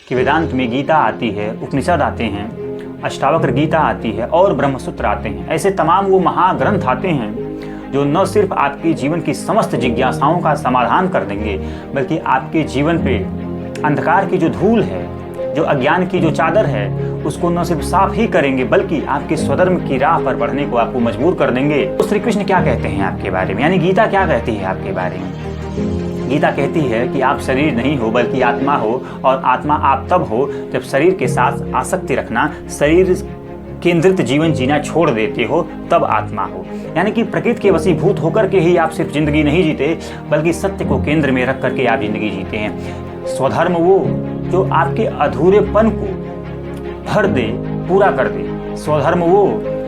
कि वेदांत में गीता आती है, उपनिषद आते हैं, अष्टावक्र गीता आती है और ब्रह्मसूत्र आते हैं। ऐसे तमाम वो महाग्रंथ आते हैं जो न सिर्फ आपके जीवन की समस्त जिज्ञासाओं का समाधान कर देंगे, बल्कि आपके जीवन पे अंधकार की जो धूल है, जो अज्ञान की जो चादर है, उसको न सिर्फ साफ ही करेंगे बल्कि आपके स्वधर्म की राह पर बढ़ने को आपको मजबूर कर देंगे। तो श्री कृष्ण क्या कहते हैं आपके बारे में, यानी गीता क्या कहती है आपके बारे में? गीता कहती है कि आप शरीर नहीं हो बल्कि आत्मा हो, और आत्मा आप तब हो जब शरीर के साथ आसक्ति रखना, शरीर केंद्रित जीवन जीना छोड़ देते हो, तब आत्मा हो। यानी कि प्रकृति के वशीभूत होकर के ही आप सिर्फ जिंदगी नहीं जीते, बल्कि सत्य को केंद्र में रख करके आप जिंदगी जीते हैं। स्वधर्म वो जो आपके अधूरेपन को भर दे, पूरा कर दे। स्वधर्म वो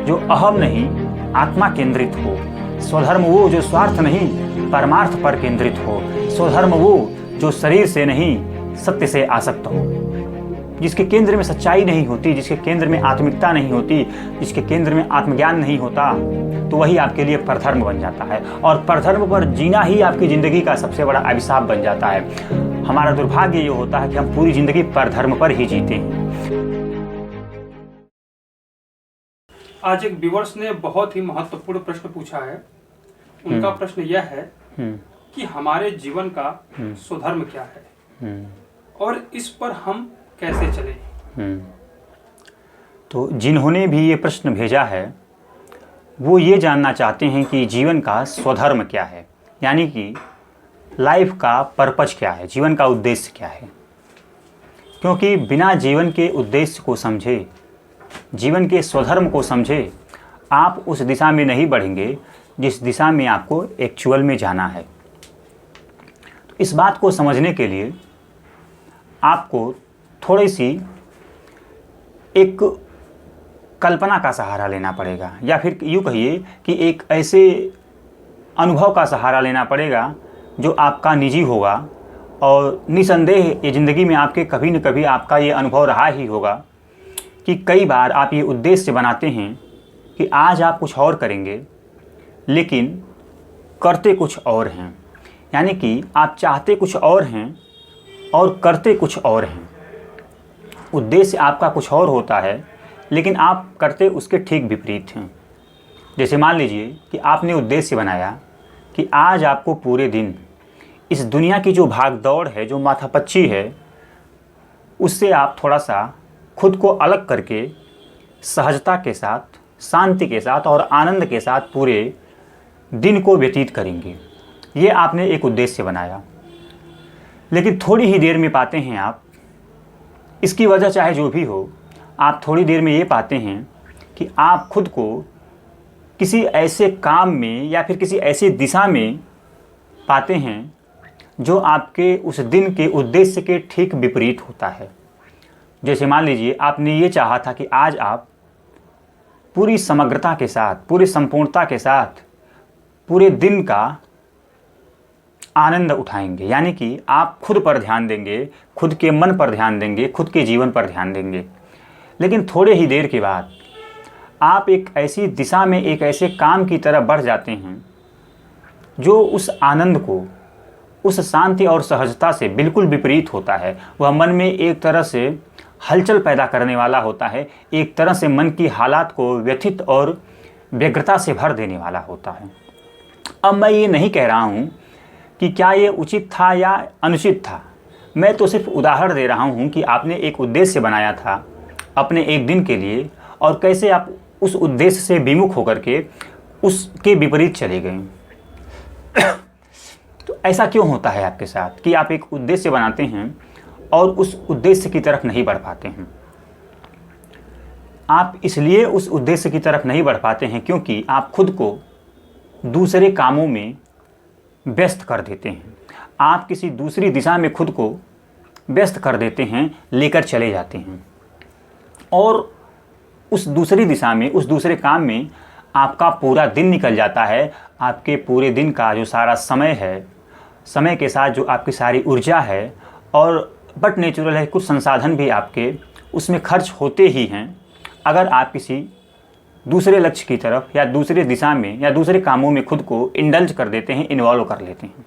जो अहम नहीं, आत्मा केंद्रित हो। स्वधर्म वो जो स्वार्थ नहीं, परमार्थ पर केंद्रित हो। स्वधर्म वो जो शरीर से नहीं, सत्य से आसक्त हो। जिसके केंद्र में सच्चाई नहीं होती, जिसके केंद्र में आत्मिकता नहीं होती, जिसके केंद्र में आत्मज्ञान नहीं होता, तो वही आपके लिए परधर्म बन जाता है। और परधर्म पर जीना ही आपकी जिंदगी का सबसे बड़ा अभिशाप बन जाता है। हमारा दुर्भाग्य ये होता है कि हम पूरी जिंदगी परधर्म पर ही जीते हैं। आज एक व्यूअर्स ने बहुत ही महत्वपूर्ण प्रश्न पूछा है। उनका प्रश्न यह है कि हमारे जीवन का स्वधर्म क्या है और इस पर हम कैसे चलें। तो जिन्होंने भी ये प्रश्न भेजा है वो ये जानना चाहते हैं कि जीवन का स्वधर्म क्या है, यानी कि लाइफ का पर्पज क्या है, जीवन का उद्देश्य क्या है। क्योंकि बिना जीवन के उद्देश्य को समझे, जीवन के स्वधर्म को समझे, आप उस दिशा में नहीं बढ़ेंगे जिस दिशा में आपको एक्चुअल में जाना है। तो इस बात को समझने के लिए आपको थोड़ी सी एक कल्पना का सहारा लेना पड़ेगा, या फिर यूँ कहिए कि एक ऐसे अनुभव का सहारा लेना पड़ेगा जो आपका निजी होगा। और निसंदेह ये ज़िंदगी में आपके कभी न कभी आपका ये अनुभव रहा ही होगा कि कई बार आप ये उद्देश्य बनाते हैं कि आज आप कुछ और करेंगे, लेकिन करते कुछ और हैं। यानी कि आप चाहते कुछ और हैं और करते कुछ और हैं। उद्देश्य आपका कुछ और होता है, लेकिन आप करते उसके ठीक विपरीत हैं। जैसे मान लीजिए कि आपने उद्देश्य बनाया कि आज आपको पूरे दिन इस दुनिया की जो भाग दौड़ है, जो माथापच्ची है, उससे आप थोड़ा सा खुद को अलग करके सहजता के साथ, शांति के साथ और आनंद के साथ पूरे दिन को व्यतीत करेंगे। ये आपने एक उद्देश्य बनाया, लेकिन थोड़ी ही देर में पाते हैं आप, इसकी वजह चाहे जो भी हो, आप थोड़ी देर में ये पाते हैं कि आप खुद को किसी ऐसे काम में या फिर किसी ऐसी दिशा में पाते हैं जो आपके उस दिन के उद्देश्य के ठीक विपरीत होता है। जैसे मान लीजिए आपने ये चाहा था कि आज आप पूरी समग्रता के साथ, पूरी संपूर्णता के साथ पूरे दिन का आनंद उठाएंगे, यानी कि आप खुद पर ध्यान देंगे, खुद के मन पर ध्यान देंगे, खुद के जीवन पर ध्यान देंगे। लेकिन थोड़े ही देर के बाद आप एक ऐसी दिशा में, एक ऐसे काम की तरफ बढ़ जाते हैं जो उस आनंद को, उस शांति और सहजता से बिल्कुल विपरीत होता है। वह मन में एक तरह से हलचल पैदा करने वाला होता है, एक तरह से मन की हालात को व्यथित और व्यग्रता से भर देने वाला होता है। अब मैं ये नहीं कह रहा हूँ कि क्या ये उचित था या अनुचित था, मैं तो सिर्फ उदाहरण दे रहा हूँ कि आपने एक उद्देश्य बनाया था अपने एक दिन के लिए, और कैसे आप उस उद्देश्य से विमुख होकर के उसके विपरीत चले गए। तो ऐसा क्यों होता है आपके साथ कि आप एक उद्देश्य बनाते हैं और उस उद्देश्य की तरफ नहीं बढ़ पाते हैं? आप इसलिए उस उद्देश्य की तरफ नहीं बढ़ पाते हैं क्योंकि आप खुद को दूसरे कामों में व्यस्त कर देते हैं। आप किसी दूसरी दिशा में खुद को व्यस्त कर देते हैं, लेकर चले जाते हैं, और उस दूसरी दिशा में, उस दूसरे काम में आपका पूरा दिन निकल जाता है। आपके पूरे दिन का जो सारा समय है, समय के साथ जो आपकी सारी ऊर्जा है, और बट नेचुरल है कुछ संसाधन भी आपके उसमें खर्च होते ही हैं अगर आप किसी दूसरे लक्ष्य की तरफ या दूसरे दिशा में या दूसरे कामों में खुद को इंडल्ज कर देते हैं, इन्वॉल्व कर लेते हैं।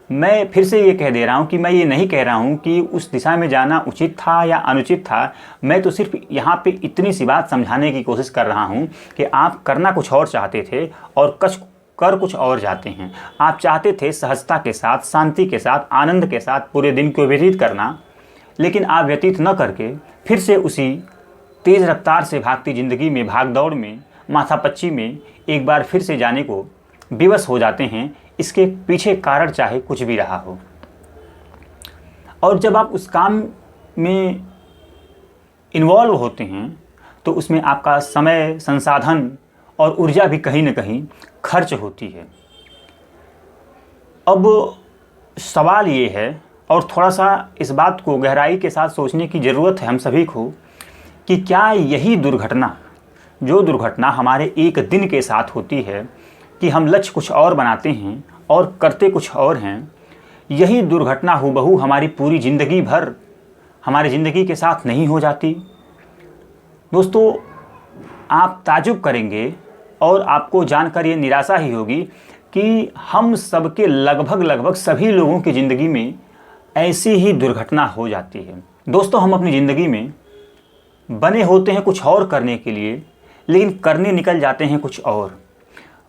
मैं फिर से ये कह दे रहा हूँ कि मैं ये नहीं कह रहा हूँ कि उस दिशा में जाना उचित था या अनुचित था। मैं तो सिर्फ यहाँ पे इतनी सी बात समझाने की कोशिश कर रहा हूँ कि आप करना कुछ और चाहते थे और कर कुछ और जाते हैं। आप चाहते थे सहजता के साथ, शांति के साथ, आनंद के साथ पूरे दिन को व्यतीत करना, लेकिन आप व्यतीत न करके फिर से उसी तेज़ रफ्तार से भागती ज़िंदगी में, भाग दौड़ में, माथापच्ची में एक बार फिर से जाने को विवश हो जाते हैं। इसके पीछे कारण चाहे कुछ भी रहा हो, और जब आप उस काम में इन्वॉल्व होते हैं तो उसमें आपका समय, संसाधन और ऊर्जा भी कहीं न कहीं खर्च होती है। अब सवाल ये है, और थोड़ा सा इस बात को गहराई के साथ सोचने की ज़रूरत है हम सभी को, कि क्या यही दुर्घटना, जो दुर्घटना हमारे एक दिन के साथ होती है कि हम लक्ष्य कुछ और बनाते हैं और करते कुछ और हैं, यही दुर्घटना हूबहू हमारी पूरी ज़िंदगी भर हमारी ज़िंदगी के साथ नहीं हो जाती? दोस्तों, आप ताजुब करेंगे और आपको जानकर ये निराशा ही होगी कि हम सबके लगभग सभी लोगों की ज़िंदगी में ऐसी ही दुर्घटना हो जाती है। दोस्तों, हम अपनी ज़िंदगी में बने होते हैं कुछ और करने के लिए, लेकिन करने निकल जाते हैं कुछ और।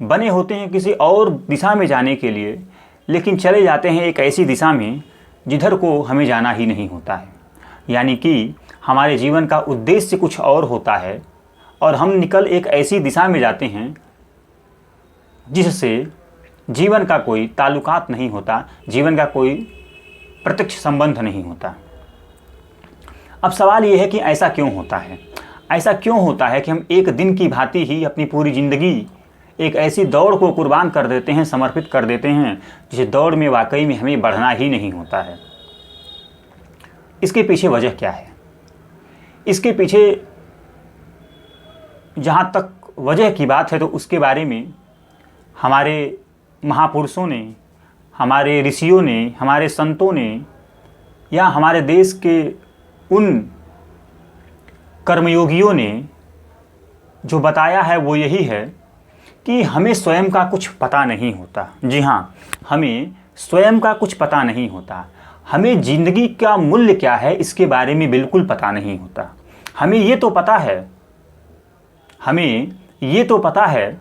बने होते हैं किसी और दिशा में जाने के लिए, लेकिन चले जाते हैं एक ऐसी दिशा में जिधर को हमें जाना ही नहीं होता है। यानी कि हमारे जीवन का उद्देश्य कुछ और होता है और हम निकल एक ऐसी दिशा में जाते हैं जिससे जीवन का कोई ताल्लुकात नहीं होता, जीवन का कोई प्रत्यक्ष संबंध नहीं होता। अब सवाल ये है कि ऐसा क्यों होता है? ऐसा क्यों होता है कि हम एक दिन की भांति ही अपनी पूरी ज़िंदगी एक ऐसी दौड़ को कुर्बान कर देते हैं, समर्पित कर देते हैं, जिस दौड़ में वाकई में हमें बढ़ना ही नहीं होता है? इसके पीछे वजह क्या है? इसके पीछे जहाँ तक वजह की बात है तो उसके बारे में हमारे महापुरुषों ने, हमारे ऋषियों ने, हमारे संतों ने, या हमारे देश के उन कर्मयोगियों ने जो बताया है वो यही है कि हमें स्वयं का कुछ पता नहीं होता। जी हाँ, हमें स्वयं का कुछ पता नहीं होता। हमें ज़िंदगी का मूल्य क्या है इसके बारे में बिल्कुल पता नहीं होता। हमें ये तो पता है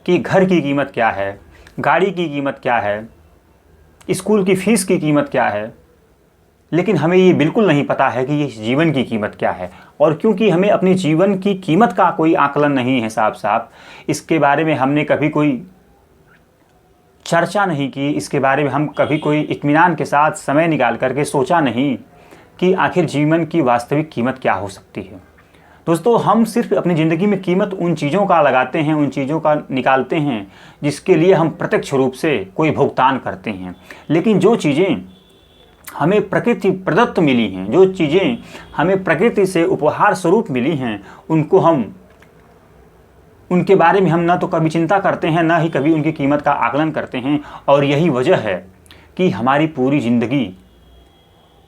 कि घर की कीमत क्या है, गाड़ी की कीमत क्या है, स्कूल की फ़ीस की कीमत क्या है, लेकिन हमें ये बिल्कुल नहीं पता है कि ये जीवन की कीमत क्या है। और क्योंकि हमें अपनी जीवन की कीमत का कोई आकलन नहीं है साफ, इसके बारे में हमने कभी कोई चर्चा नहीं की, इसके बारे में हम कभी कोई इत्मीनान के साथ समय निकाल करके सोचा नहीं कि आखिर जीवन की वास्तविक कीमत क्या हो सकती है। दोस्तों, हम सिर्फ अपनी ज़िंदगी में कीमत उन चीज़ों का लगाते हैं, उन चीज़ों का निकालते हैं जिसके लिए हम प्रत्यक्ष रूप से कोई भुगतान करते हैं। लेकिन जो चीज़ें हमें प्रकृति प्रदत्त मिली हैं, जो चीज़ें हमें प्रकृति से उपहार स्वरूप मिली हैं, उनके बारे में हम ना तो कभी चिंता करते हैं, ना ही कभी उनकी कीमत का आकलन करते हैं। और यही वजह है कि हमारी पूरी ज़िंदगी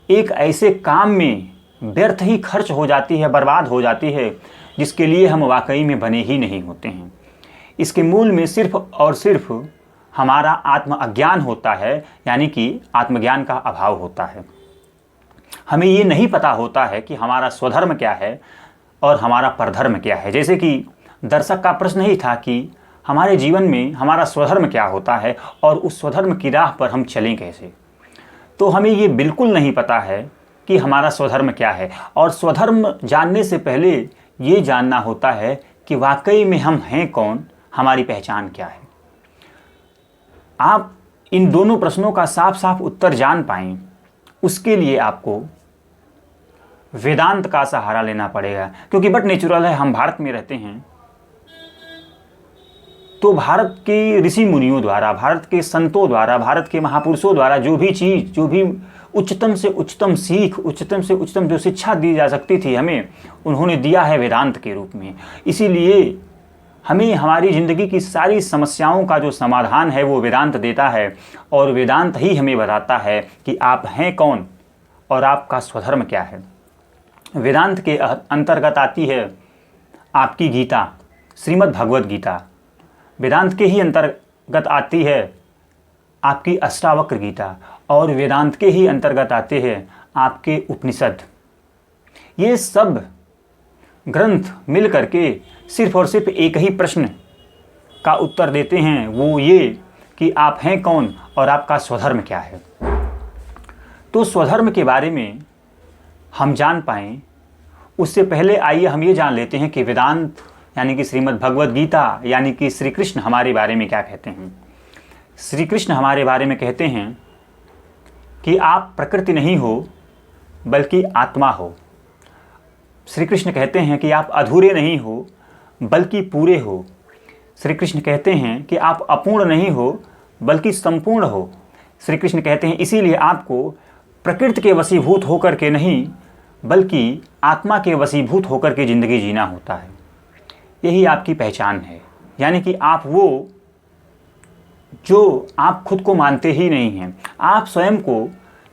एक ऐसे काम में व्यर्थ ही खर्च हो जाती है, बर्बाद हो जाती है, जिसके लिए हम वाकई में बने ही नहीं होते हैं। इसके मूल में सिर्फ और सिर्फ हमारा आत्म अज्ञान होता है, यानी कि आत्मज्ञान का अभाव होता है। हमें ये नहीं पता होता है कि हमारा स्वधर्म क्या है और हमारा परधर्म क्या है। जैसे कि दर्शक का प्रश्न ही था कि हमारे जीवन में हमारा स्वधर्म क्या होता है और उस स्वधर्म की राह पर हम चलें कैसे। तो हमें ये बिल्कुल नहीं पता है कि हमारा स्वधर्म क्या है, और स्वधर्म जानने से पहले ये जानना होता है कि वाकई में हम हैं कौन, हमारी पहचान क्या है। आप इन दोनों प्रश्नों का साफ उत्तर जान पाएं, उसके लिए आपको वेदांत का सहारा लेना पड़ेगा। क्योंकि बट नेचुरल है, हम भारत में रहते हैं, तो भारत के ऋषि मुनियों द्वारा, भारत के संतों द्वारा, भारत के महापुरुषों द्वारा जो भी उच्चतम से उच्चतम सीख, उच्चतम से उच्चतम जो शिक्षा दी जा सकती थी हमें, उन्होंने दिया है वेदांत के रूप में। इसीलिए हमें हमारी ज़िंदगी की सारी समस्याओं का जो समाधान है वो वेदांत देता है, और वेदांत ही हमें बताता है कि आप हैं कौन और आपका स्वधर्म क्या है। वेदांत के अंतर्गत आती है आपकी गीता, श्रीमद् भगवद गीता। वेदांत के ही अंतर्गत आती है आपकी अष्टावक्र गीता और वेदांत के ही अंतर्गत आते हैं आपके उपनिषद। ये सब ग्रंथ मिल करके सिर्फ और सिर्फ एक ही प्रश्न का उत्तर देते हैं, वो ये कि आप हैं कौन और आपका स्वधर्म क्या है। तो स्वधर्म के बारे में हम जान पाएँ उससे पहले आइए हम ये जान लेते हैं कि वेदांत यानी कि श्रीमद् भगवद गीता यानी कि श्री कृष्ण हमारे बारे में क्या कहते हैं। श्री कृष्ण हमारे बारे में कहते हैं कि आप प्रकृति नहीं हो बल्कि आत्मा हो। श्री कृष्ण कहते हैं कि आप अधूरे नहीं हो बल्कि पूरे हो। श्री कृष्ण कहते हैं कि आप अपूर्ण नहीं हो बल्कि संपूर्ण हो। श्री कृष्ण कहते हैं इसीलिए आपको प्रकृति के वशीभूत होकर के नहीं बल्कि आत्मा के वशीभूत होकर के ज़िंदगी जीना होता है। यही आपकी पहचान है, यानी कि आप वो जो आप खुद को मानते ही नहीं हैं। आप स्वयं को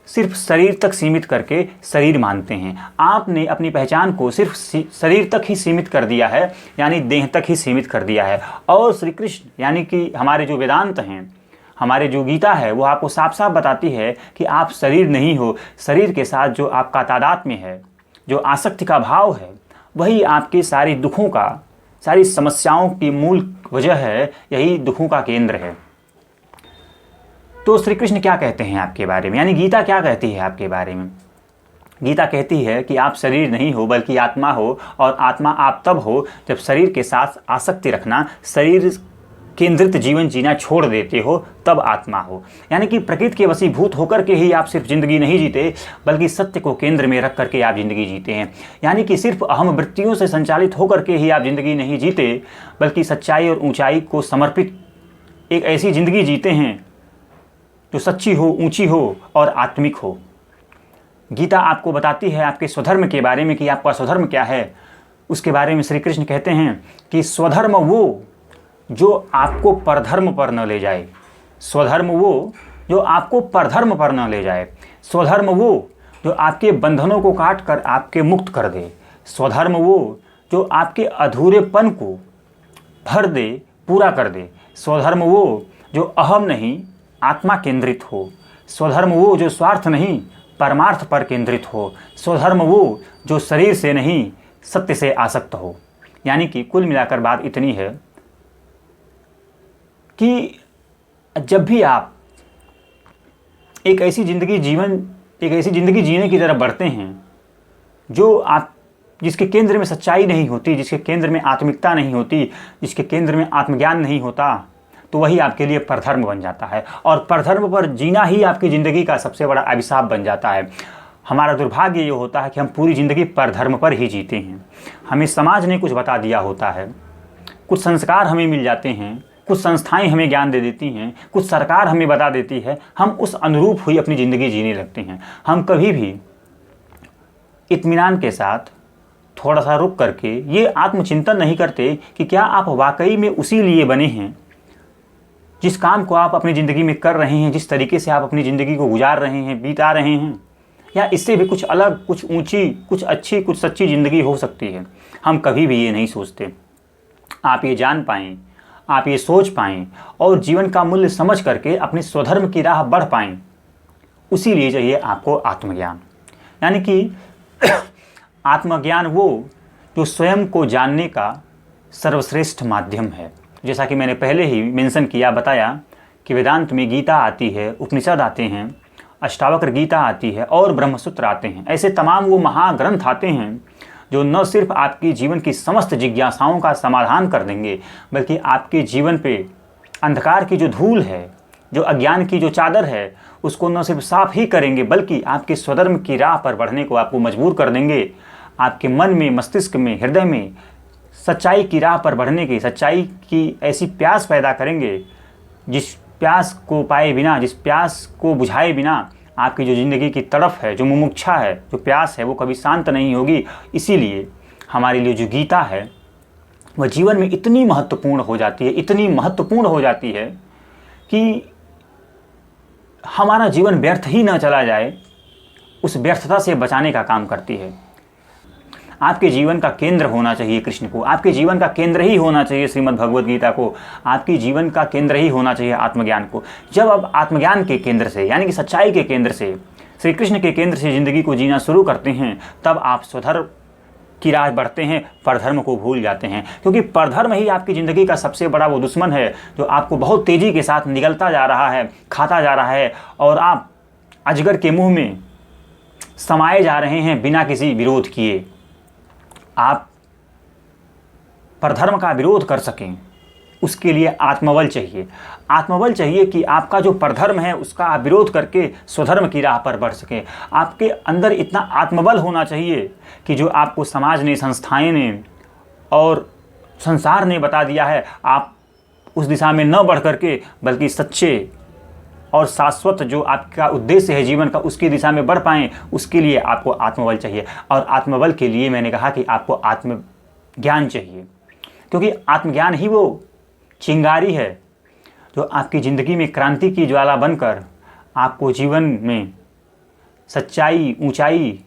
सिर्फ शरीर तक सीमित करके शरीर मानते हैं। आपने अपनी पहचान को सिर्फ शरीर तक ही सीमित कर दिया है, यानी देह तक ही सीमित कर दिया है। और श्री कृष्ण यानी कि हमारे जो वेदांत हैं, हमारे जो गीता है, वो आपको साफ साफ बताती है कि आप शरीर नहीं हो। शरीर के साथ जो आपका तादात्म्य है, जो आसक्ति का भाव है, वही आपके सारी दुखों का, सारी समस्याओं की मूल वजह है, यही दुखों का केंद्र है। तो श्री कृष्ण क्या कहते हैं आपके बारे में, यानी गीता क्या कहती है आपके बारे में। गीता कहती है कि आप शरीर नहीं हो बल्कि आत्मा हो, और आत्मा आप तब हो जब शरीर के साथ आसक्ति रखना, शरीर केंद्रित जीवन जीना छोड़ देते हो, तब आत्मा हो। यानी कि प्रकृति के वशीभूत होकर के ही आप सिर्फ ज़िंदगी नहीं जीते बल्कि सत्य को केंद्र में रख करके आप ज़िंदगी जीते हैं। यानी कि सिर्फ अहम वृत्तियों से संचालित होकर के ही आप ज़िंदगी नहीं जीते बल्कि सच्चाई और ऊंचाई को समर्पित एक ऐसी ज़िंदगी जीते हैं जो सच्ची हो, ऊंची हो और आत्मिक हो। गीता आपको बताती है आपके स्वधर्म के बारे में कि आपका स्वधर्म क्या है। उसके बारे में श्री कृष्ण कहते हैं कि स्वधर्म वो जो आपको परधर्म पर न ले जाए। स्वधर्म वो जो आपको परधर्म पर न ले जाए। स्वधर्म वो जो आपके बंधनों को काट कर आपके मुक्त कर दे। स्वधर्म वो जो आपके अधूरेपन को भर दे, पूरा कर दे। स्वधर्म वो जो अहम नहीं आत्मा केंद्रित हो। स्वधर्म वो जो स्वार्थ नहीं परमार्थ पर केंद्रित हो। स्वधर्म वो जो शरीर से नहीं सत्य से आसक्त हो। यानी कि कुल मिलाकर बात इतनी है कि जब भी आप एक ऐसी ज़िंदगी जीने की तरफ बढ़ते हैं जो आप जिसके केंद्र में सच्चाई नहीं होती, जिसके केंद्र में आत्मिकता नहीं होती, जिसके केंद्र में आत्मज्ञान नहीं होता, तो वही आपके लिए परधर्म बन जाता है। और परधर्म पर जीना ही आपकी ज़िंदगी का सबसे बड़ा अभिशाप बन जाता है। हमारा दुर्भाग्य ये होता है कि हम पूरी ज़िंदगी परधर्म पर ही जीते हैं। हमें समाज ने कुछ बता दिया होता है, कुछ संस्कार हमें मिल जाते हैं, कुछ संस्थाएं हमें ज्ञान दे देती हैं, कुछ सरकार हमें बता देती है, हम उस अनुरूप हुई अपनी ज़िंदगी जीने लगते हैं। हम कभी भी इत्मीनान के साथ थोड़ा सा रुक करके ये आत्मचिंतन नहीं करते कि क्या आप वाकई में उसी लिए बने हैं जिस काम को आप अपनी ज़िंदगी में कर रहे हैं, जिस तरीके से आप अपनी ज़िंदगी को गुजार रहे हैं, बिता रहे हैं, या इससे भी कुछ अलग, कुछ ऊंची, कुछ अच्छी, कुछ सच्ची ज़िंदगी हो सकती है। हम कभी भी ये नहीं सोचते। आप ये जान पाएँ, आप ये सोच पाएँ और जीवन का मूल्य समझ करके अपने स्वधर्म की राह बढ़ पाएँ, उसी लिए चाहिए आपको आत्मज्ञान। यानी कि आत्मज्ञान वो जो स्वयं को जानने का सर्वश्रेष्ठ माध्यम है। जैसा कि मैंने पहले ही मेंशन किया, बताया कि वेदांत में गीता आती है, उपनिषद आते हैं, अष्टावक्र गीता आती है और ब्रह्मसूत्र आते हैं। ऐसे तमाम वो महाग्रंथ आते हैं जो न सिर्फ आपकी जीवन की समस्त जिज्ञासाओं का समाधान कर देंगे, बल्कि आपके जीवन पे अंधकार की जो धूल है, जो अज्ञान की जो चादर है, उसको न सिर्फ साफ ही करेंगे बल्कि आपके स्वधर्म की राह पर बढ़ने को आपको मजबूर कर देंगे। आपके मन में, मस्तिष्क में, हृदय में सच्चाई की राह पर बढ़ने की, सच्चाई की ऐसी प्यास पैदा करेंगे जिस प्यास को पाए बिना, जिस प्यास को बुझाए बिना आपकी जो ज़िंदगी की तड़फ है, जो मुमुक्षा है, जो प्यास है, वो कभी शांत नहीं होगी। इसीलिए हमारे लिए जो गीता है वह जीवन में इतनी महत्वपूर्ण हो जाती है, इतनी महत्वपूर्ण हो जाती है कि हमारा जीवन व्यर्थ ही न चला जाए, उस व्यर्थता से बचाने का काम करती है। आपके जीवन का केंद्र होना चाहिए कृष्ण को, आपके जीवन का केंद्र ही होना चाहिए श्रीमद् भगवद गीता को, आपकी जीवन का केंद्र ही होना चाहिए आत्मज्ञान को। जब आप आत्मज्ञान के केंद्र से यानी कि सच्चाई के केंद्र से, श्री कृष्ण के केंद्र से ज़िंदगी को जीना शुरू करते हैं, तब आप स्वधर्म की राह बढ़ते हैं, परधर्म को भूल जाते हैं। क्योंकि परधर्म ही आपकी ज़िंदगी का सबसे बड़ा वो दुश्मन है जो आपको बहुत तेज़ी के साथ निगलता जा रहा है, खाता जा रहा है, और आप अजगर के मुंह में समाये जा रहे हैं बिना किसी विरोध किए। आप परधर्म का विरोध कर सकें, उसके लिए आत्मबल चाहिए। आत्मबल चाहिए कि आपका जो परधर्म है उसका आप विरोध करके स्वधर्म की राह पर बढ़ सकें। आपके अंदर इतना आत्मबल होना चाहिए कि जो आपको समाज ने, संस्थाएं ने और संसार ने बता दिया है, आप उस दिशा में न बढ़ करके बल्कि सच्चे और शाश्वत जो आपका उद्देश्य है जीवन का, उसकी दिशा में बढ़ पाएँ। उसके लिए आपको आत्मबल चाहिए, और आत्मबल के लिए मैंने कहा कि आपको आत्मज्ञान चाहिए। क्योंकि आत्मज्ञान ही वो चिंगारी है जो आपकी ज़िंदगी में क्रांति की ज्वाला बनकर आपको जीवन में सच्चाई, ऊंचाई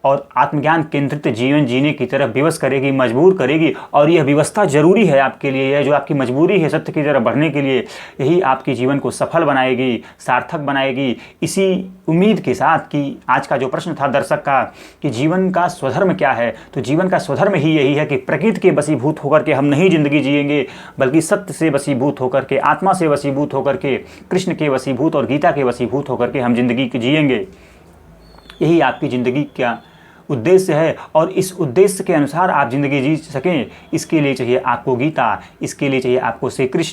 और आत्मज्ञान केंद्रित जीवन जीने की तरफ विवश करेगी, मजबूर करेगी। और यह व्यवस्था ज़रूरी है आपके लिए, यह जो आपकी मजबूरी है सत्य की तरफ बढ़ने के लिए, यही आपके जीवन को सफल बनाएगी, सार्थक बनाएगी। इसी उम्मीद के साथ कि आज का जो प्रश्न था दर्शक का कि जीवन का स्वधर्म क्या है, तो जीवन का स्वधर्म ही यही है कि प्रकृति के वशीभूत होकर के हम नहीं ज़िंदगी जिएंगे, बल्कि सत्य से वशीभूत होकर के, आत्मा से वशीभूत होकर के, कृष्ण के वशीभूत और गीता के वशीभूत होकर के हम ज़िंदगी जिएंगे। यही आपकी ज़िंदगी का उद्देश्य है, और इस उद्देश्य के अनुसार आप ज़िंदगी जी सकें, इसके लिए चाहिए आपको गीता, इसके लिए चाहिए आपको श्री कृष्ण।